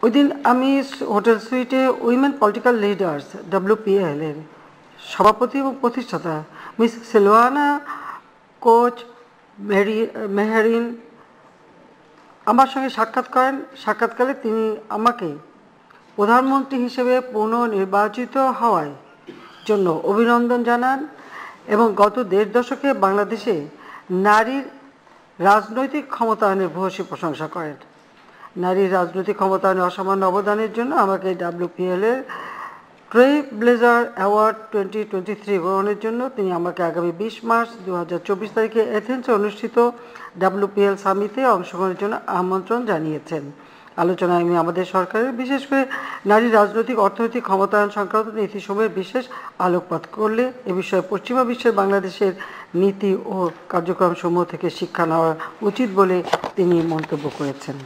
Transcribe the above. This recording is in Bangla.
ওই দিন আমি হোটেল সুইটে উইমেন পলিটিক্যাল লিডার্স WPL এর সভাপতি এবং প্রতিষ্ঠাতা মিস সিলভানা কোচ মেহরিন আমার সঙ্গে সাক্ষাৎ করেন। সাক্ষাৎকালে তিনি আমাকে প্রধানমন্ত্রী হিসেবে পুনর্নির্বাচিত হওয়ার জন্য অভিনন্দন জানান এবং গত ১.৫ দশকে বাংলাদেশে নারীর রাজনৈতিক ক্ষমতায়নের ভূয়সী প্রশংসা করেন। নারীর রাজনৈতিক ক্ষমতায়নের অসামান্য অবদানের জন্য আমাকে WPL এর ট্রেইলব্লেজার অ্যাওয়ার্ড 2023 গ্রহণের জন্য তিনি আমাকে আগামী ২০ মার্চ 2024 তারিখে এথেন্সে অনুষ্ঠিত WPL সামিটে অংশগ্রহণের জন্য আমন্ত্রণ জানিয়েছেন। আলোচনায় আমি আমাদের সরকারের বিশেষ করে নারী রাজনৈতিক অর্থনৈতিক ক্ষমতায়ন সংক্রান্ত নীতিসমূহের বিশেষ আলোকপাত করলে এ বিষয়ে পশ্চিমা বিশ্বের বাংলাদেশের নীতি ও কার্যক্রমসমূহ থেকে শিক্ষা নেওয়া উচিত বলে তিনি মন্তব্য করেছেন।